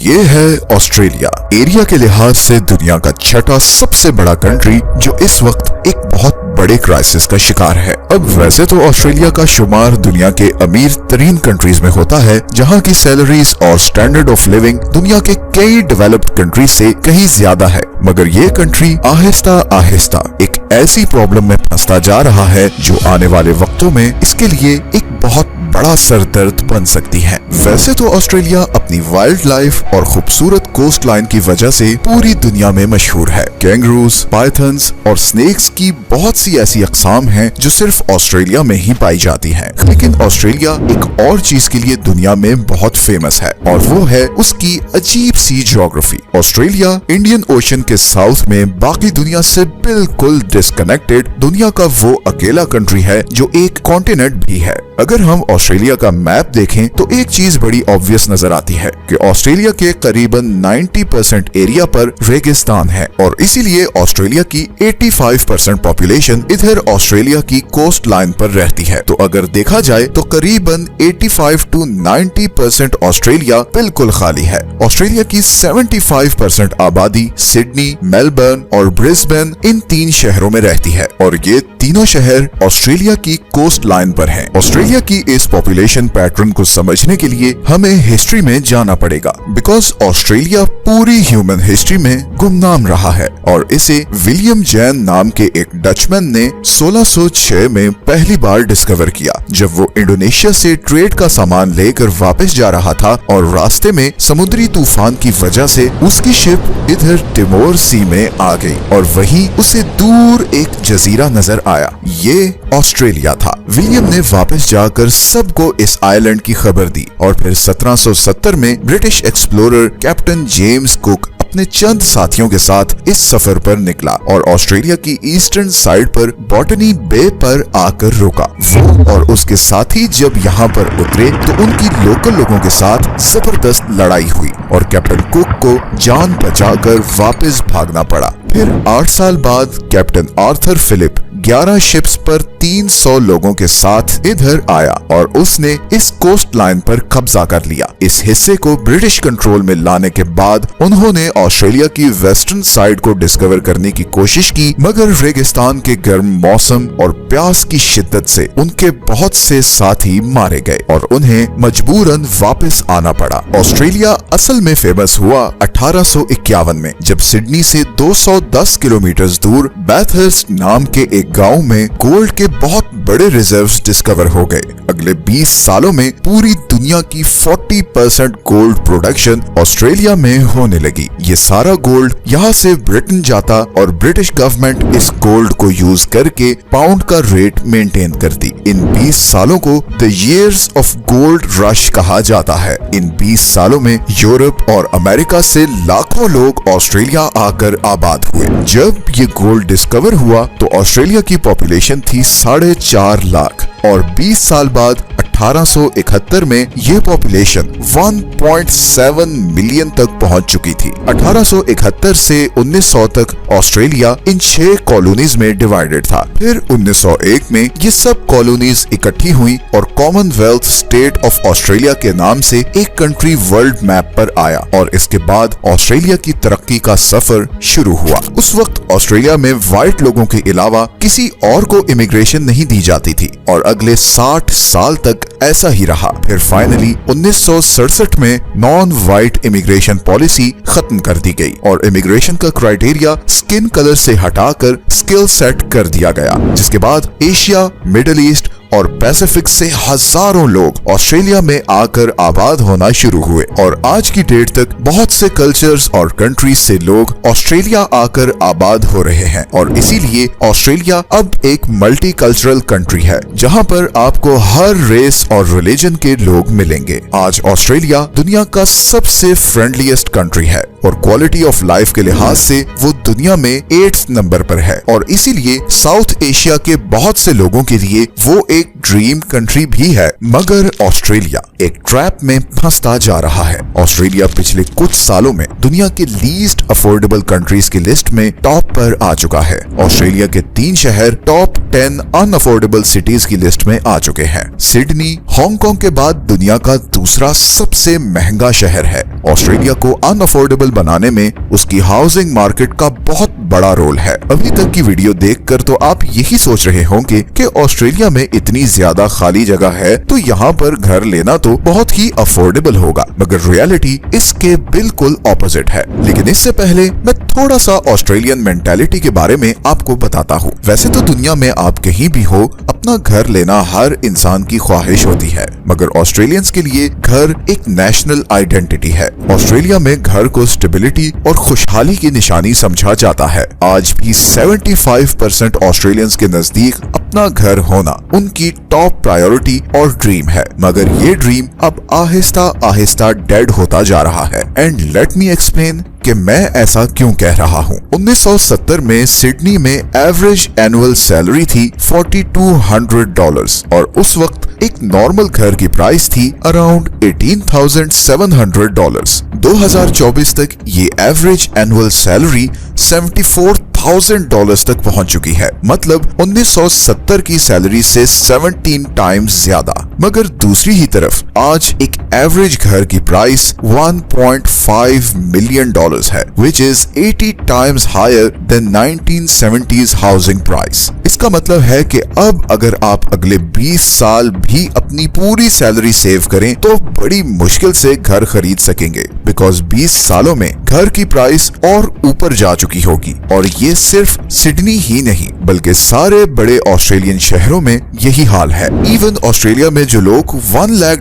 ये है Australia. Area के लिहाज से दुनिया का छठा सबसे बड़ा कंट्री जो इस वक्त एक बहुत बड़े क्राइसिस का शिकार है। अब वैसे तो ऑस्ट्रेलिया का शुमार दुनिया के अमीर तरीन कंट्रीज में होता है, जहां की सैलरीज और स्टैंडर्ड ऑफ लिविंग दुनिया के कई डेवलप्ड कंट्रीज से कहीं ज्यादा है। मगर ये कंट्री आहिस्ता आहिस्ता एक ऐसी प्रॉब्लम में फंसता जा रहा है जो आने वाले वक्तों में इसके लिए एक बहुत बड़ा सरदर्द बन सकती है। वैसे तो ऑस्ट्रेलिया अपनी वाइल्ड लाइफ और खूबसूरत कोस्ट लाइन की वजह से पूरी दुनिया में मशहूर है। कैंगरूज, पाइथन्स और स्नेक्स की बहुत सी ऐसी अक़साम हैं जो सिर्फ ऑस्ट्रेलिया में ही पाई जाती हैं। लेकिन ऑस्ट्रेलिया एक और चीज के लिए दुनिया में बहुत फेमस है और वो है उसकी अजीब सी ज्योग्राफी। ऑस्ट्रेलिया इंडियन ओशन के साउथ में बाकी दुनिया से बिल्कुल डिस्कनेक्टेड दुनिया का वो अकेला कंट्री है जो एक कॉन्टिनेंट भी है। अगर हम ऑस्ट्रेलिया का मैप देखें तो एक चीज बड़ी ऑब्वियस नजर आती है कि ऑस्ट्रेलिया के करीबन 90% एरिया पर रेगिस्तान है और इसीलिए ऑस्ट्रेलिया की 85% पॉपुलेशन इधर ऑस्ट्रेलिया की कोस्ट लाइन पर रहती है। तो अगर देखा जाए तो करीबन 85 to 90% ऑस्ट्रेलिया बिल्कुल खाली है। ऑस्ट्रेलिया की 75% आबादी सिडनी, मेलबर्न और ब्रिस्बेन इन 3 शहरों में रहती है और ये तीनों शहर ऑस्ट्रेलिया की कोस्ट लाइन पर हैं। ऑस्ट्रेलिया की इस पॉपुलेशन पैटर्न को समझने के लिए हमें हिस्ट्री में जाना पड़ेगा, बिकॉज ऑस्ट्रेलिया पूरी ह्यूमन हिस्ट्री में गुमनाम रहा है और इसे विलियम जैन नाम के एक डचमैन ने 1606 में पहली बार डिस्कवर किया, जब वो इंडोनेशिया से ट्रेड का सामान लेकर वापस जा रहा था और रास्ते में समुद्री तूफान की वजह से उसकी शिप इधर टिमोर सी में आ गई और वहीं उसे दूर एक जजीरा नजर आया। ये ऑस्ट्रेलिया था। विलियम ने वापस जाकर सबको इस आइलैंड की खबर दी और फिर 1770 में British explorer captain James cook अपने चंद साथियों के साथ इस सफर पर निकला और ऑस्ट्रेलिया की ईस्टर्न साइड पर बॉटनी बे पर आकर रुका। वो और उसके साथी जब यहाँ पर उतरे तो उनकी लोकल लोगों के साथ जबरदस्त लड़ाई हुई और कैप्टन कुक को जान बचाकर वापस भागना पड़ा। फिर 8 साल बाद कैप्टन आर्थर फिलिप 11 शिप्स पर 300 लोगों के साथ इधर आया और उसने इस कोस्ट लाइन पर कब्जा कर लिया। इस हिस्से को ब्रिटिश कंट्रोल में लाने के बाद उन्होंने ऑस्ट्रेलिया की वेस्टर्न साइड को डिस्कवर करने की कोशिश की, मगर रेगिस्तान के गर्म मौसम और प्यास की शिद्दत से उनके बहुत से साथी मारे गए और उन्हें मजबूरन वापस आना पड़ा। ऑस्ट्रेलिया असल में फेमस हुआ 1851 में, जब सिडनी से 210 किलोमीटर दूर बैथर्स्ट नाम के एक गांव में गोल्ड के बहुत बड़े रिजर्व्स डिस्कवर हो गए। अगले 20 सालों में पूरी दुनिया की 40% गोल्ड प्रोडक्शन ऑस्ट्रेलिया में होने लगी। ये सारा गोल्ड यहाँ से ब्रिटेन जाता और ब्रिटिश गवर्नमेंट इस गोल्ड को यूज करके पाउंड का रेट मेंटेन करती। इन 20 सालों को the years of gold rush कहा जाता है। इन 20 सालों में यूरोप और अमेरिका से लाखों लोग ऑस्ट्रेलिया आकर आबाद हुए। जब ये गोल्ड डिस्कवर हुआ तो ऑस्ट्रेलिया की पॉपुलेशन थी 4.5 लाख और 20 साल बाद 1871 में ये पॉपुलेशन 1.7 मिलियन तक पहुंच चुकी थी। 1871 से 1900 तक ऑस्ट्रेलिया इन 6 कॉलोनीज में डिवाइडेड था। फिर 1901 में ये सब कॉलोनीज इकट्ठी हुई और कॉमनवेल्थ स्टेट ऑफ ऑस्ट्रेलिया के नाम से एक कंट्री वर्ल्ड मैप पर आया और इसके बाद ऑस्ट्रेलिया की तरक्की का सफर शुरू हुआ। उस वक्त ऑस्ट्रेलिया में व्हाइट लोगों के अलावा किसी और को इमिग्रेशन नहीं दी जाती थी और अगले 60 साल तक ऐसा ही रहा। फिर फाइनली 1967 में नॉन व्हाइट इमिग्रेशन पॉलिसी खत्म कर दी गई और इमिग्रेशन का क्राइटेरिया स्किन कलर से हटाकर स्किल सेट कर दिया गया, जिसके बाद एशिया, मिडिल ईस्ट और पैसिफिक से हजारों लोग ऑस्ट्रेलिया में आकर आबाद होना शुरू हुए और आज की डेट तक बहुत से कल्चर्स और कंट्रीज से लोग ऑस्ट्रेलिया आकर आबाद हो रहे हैं और इसीलिए ऑस्ट्रेलिया अब एक मल्टी कल्चरल कंट्री है, जहां पर आपको हर रेस और रिलीजन के लोग मिलेंगे। आज ऑस्ट्रेलिया दुनिया का सबसे फ्रेंडलीस्ट कंट्री है। और क्वालिटी ऑफ लाइफ के लिहाज से वो दुनिया में 8th नंबर पर है और इसीलिए साउथ एशिया के बहुत से लोगों के लिए वो एक ड्रीम कंट्री भी है। मगर ऑस्ट्रेलिया एक ट्रैप में फंसता जा रहा है। ऑस्ट्रेलिया पिछले कुछ सालों में दुनिया के लीस्ट अफोर्डेबल कंट्रीज की लिस्ट में टॉप पर आ चुका है। ऑस्ट्रेलिया के 3 शहर टॉप 10 अनअफोर्डेबल सिटीज की लिस्ट में आ चुके हैं। सिडनी हांगकांग के बाद दुनिया का दूसरा सबसे महंगा शहर है। ऑस्ट्रेलिया को अनअफोर्डेबल बनाने में उसकी हाउसिंग मार्केट का बहुत बड़ा रोल है। अभी तक की वीडियो देखकर तो आप यही सोच रहे होंगे कि ऑस्ट्रेलिया में इतनी ज्यादा खाली जगह है तो यहाँ पर घर लेना तो बहुत ही अफोर्डेबल होगा, मगर रियलिटी इसके बिल्कुल ऑपोजिट है। लेकिन इससे पहले मैं थोड़ा सा ऑस्ट्रेलियन मेंटालिटी के बारे में आपको बताता हूँ। वैसे तो दुनिया में आप कहीं भी हो अपना घर लेना हर इंसान की ख्वाहिश होती है, मगर ऑस्ट्रेलियंस के लिए घर एक नेशनल आइडेंटिटी है। ऑस्ट्रेलिया में घर को स्टेबिलिटी और खुशहाली की निशानी समझा जाता है। आज भी 75% ऑस्ट्रेलियंस के नजदीक अपना घर होना उनकी टॉप प्रायोरिटी और ड्रीम है, मगर ये ड्रीम अब आहिस्ता आहिस्ता डेड होता जा रहा है। एंड लेट मी एक्सप्लेन कि मैं ऐसा क्यों कह रहा हूँ। 1970 में सिडनी में एवरेज एनुअल सैलरी थी $4,200 और उस वक्त एक नॉर्मल घर की प्राइस थी अराउंड $18,700। 2024 तक ये एवरेज एनुअल सैलरी $74,000 तक पहुंच चुकी है, मतलब 1970 की सैलरी से 17 टाइम्स ज्यादा। मगर दूसरी ही तरफ आज एक एवरेज घर की प्राइस $1.5 मिलियन है, which is 80 times higher than 1970s housing price. इसका मतलब है कि अब अगर आप अगले 20 साल भी अपनी पूरी सैलरी सेव करें तो बड़ी मुश्किल से घर खरीद सकेंगे, बिकॉज 20 सालों में घर की प्राइस और ऊपर जा चुकी होगी। और ये सिर्फ सिडनी ही नहीं बल्कि सारे बड़े ऑस्ट्रेलियन शहरों में यही हाल है। इवन ऑस्ट्रेलिया में जो लोग $1 लाख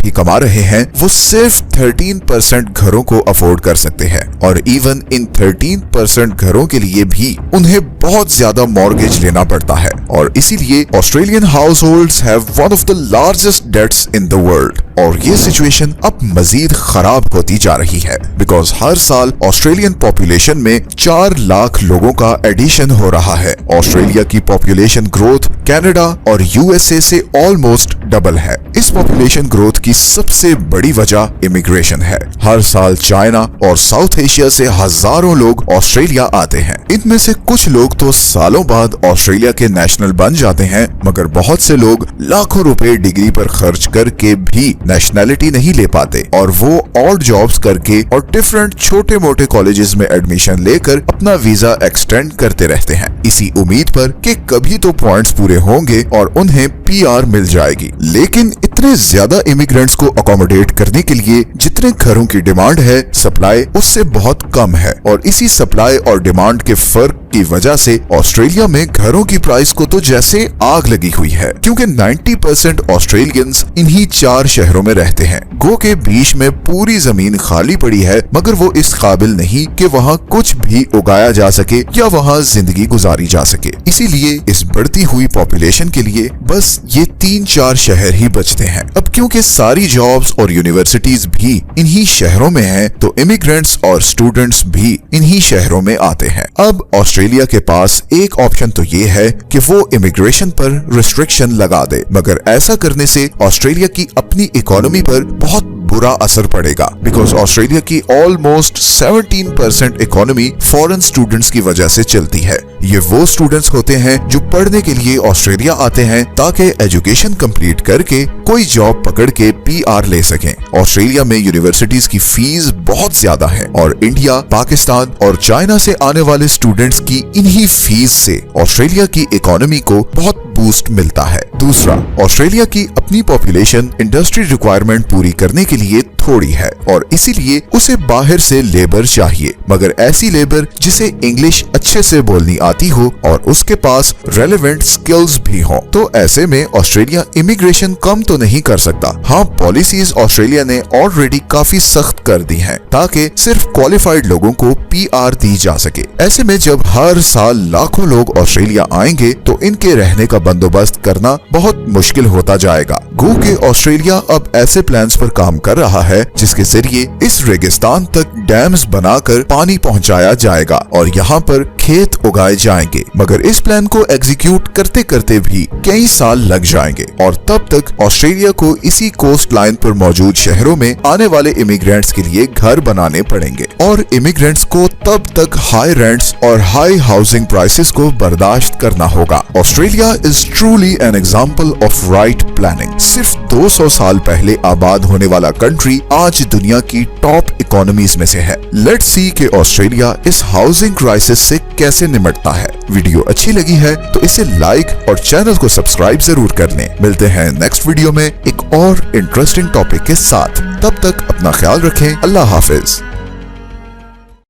भी कमा रहे हैं वो सिर्फ 13% घरों को अफोर्ड कर सकते हैं, और इवन इन 13% घरों के लिए भी उन्हें बहुत ज्यादा मॉर्गेज लेना पड़ता है। और इसीलिए Australian households have one of the largest debts in the world. और ये सिचुएशन अब मजीद खराब होती जा रही है, बिकॉज हर साल ऑस्ट्रेलियन पॉपुलेशन में 4 लाख लोगों का एडिशन हो रहा है। ऑस्ट्रेलिया की पॉपुलेशन ग्रोथ कनाडा और यूएसए से ऑलमोस्ट डबल है। इस पॉपुलेशन ग्रोथ की सबसे बड़ी वजह इमिग्रेशन है। हर साल चाइना और साउथ एशिया से हजारों लोग ऑस्ट्रेलिया आते हैं। इनमें से कुछ लोग तो सालों बाद ऑस्ट्रेलिया के नेशनल बन जाते हैं, मगर बहुत से लोग लाखों रुपए डिग्री पर खर्च करके भी नेशनैलिटी नहीं ले पाते और वो ऑड जॉब्स करके और डिफरेंट छोटे मोटे कॉलेजेस में एडमिशन लेकर अपना वीजा एक्सटेंड करते रहते हैं, इसी उम्मीद पर कि कभी तो पॉइंट्स पूरे होंगे और उन्हें पीआर मिल जाएगी। लेकिन इतने ज्यादा इमिग्रेंट्स को अकोमोडेट करने के लिए जितने घरों की डिमांड है, सप्लाई उससे बहुत कम है। और इसी सप्लाई और डिमांड के फर्क की वजह से ऑस्ट्रेलिया में घरों की प्राइस को तो जैसे आग लगी हुई है, क्योंकि 90% ऑस्ट्रेलियंस इन्हीं 4 शहरों में रहते हैं। गो के बीच में पूरी जमीन खाली पड़ी है, मगर वो इस काबिल नहीं कि वहाँ कुछ भी उगाया जा सके या वहाँ जिंदगी गुजारी जा सके। इसीलिए इस बढ़ती हुई पॉपुलेशन के लिए बस ये 3-4 शहर ही बचते हैं। अब क्योंकि सारी जॉब्स और यूनिवर्सिटीज भी इन्हीं शहरों में हैं, तो इमिग्रेंट्स और स्टूडेंट्स भी इन्हीं शहरों में आते हैं। अब ऑस्ट्रेलिया के पास एक ऑप्शन तो ये है कि वो इमिग्रेशन पर रिस्ट्रिक्शन लगा दे, मगर ऐसा करने से ऑस्ट्रेलिया की अपनी इकोनॉमी पर बहुत बुरा असर पड़ेगा, बिकॉज ऑस्ट्रेलिया की ऑलमोस्ट 17% इकोनॉमी फॉरेन स्टूडेंट्स की वजह से चलती है। ये वो स्टूडेंट्स होते हैं जो पढ़ने के लिए ऑस्ट्रेलिया आते हैं ताकि एजुकेशन कंप्लीट करके कोई जॉब पकड़ के पीआर ले सकें। ऑस्ट्रेलिया में यूनिवर्सिटीज की फीस बहुत ज्यादा है और इंडिया, पाकिस्तान और चाइना से आने वाले स्टूडेंट्स की इन्हीं फीस से ऑस्ट्रेलिया की इकोनॉमी को बहुत बूस्ट मिलता है। दूसरा, ऑस्ट्रेलिया की अपनी पॉपुलेशन इंडस्ट्री रिक्वायरमेंट पूरी करने के लिए थोड़ी है और इसीलिए उसे बाहर से लेबर चाहिए, मगर ऐसी लेबर जिसे इंग्लिश अच्छे से बोलनी आती हो और उसके पास रेलेवेंट स्किल्स भी हो। तो ऐसे में ऑस्ट्रेलिया इमिग्रेशन कम तो नहीं कर सकता। हाँ, पॉलिसीज ऑस्ट्रेलिया ने ऑलरेडी काफी सख्त कर दी हैं ताकि सिर्फ क्वालिफाइड लोगों को पीआर दी जा सके। ऐसे में जब हर साल लाखों लोग ऑस्ट्रेलिया आएंगे तो इनके रहने का बंदोबस्त करना बहुत मुश्किल होता जाएगा। गो के ऑस्ट्रेलिया अब ऐसे प्लान्स पर काम कर रहा है है जिसके जरिए इस रेगिस्तान तक डैम्स बनाकर पानी पहुंचाया जाएगा और यहाँ पर खेत उगाए जाएंगे। मगर इस प्लान को एग्जीक्यूट करते करते भी कई साल लग जाएंगे और तब तक ऑस्ट्रेलिया को इसी कोस्ट लाइन पर मौजूद शहरों में आने वाले इमिग्रेंट्स के लिए घर बनाने पड़ेंगे और इमिग्रेंट्स को तब तक हाई रेंट्स और हाई हाउसिंग प्राइसेस को बर्दाश्त करना होगा। Australia is truly an example of right planning. सिर्फ 200 साल पहले आबाद होने वाला कंट्री आज दुनिया की टॉप इकोनॉमीज में से है। लेट्स सी कि ऑस्ट्रेलिया इस हाउसिंग क्राइसिस से कैसे निपटता है। वीडियो अच्छी लगी है तो इसे लाइक और चैनल को सब्सक्राइब जरूर कर लें। मिलते हैं नेक्स्ट वीडियो में एक और इंटरेस्टिंग टॉपिक के साथ। तब तक अपना ख्याल रखें। अल्लाह हाफिज।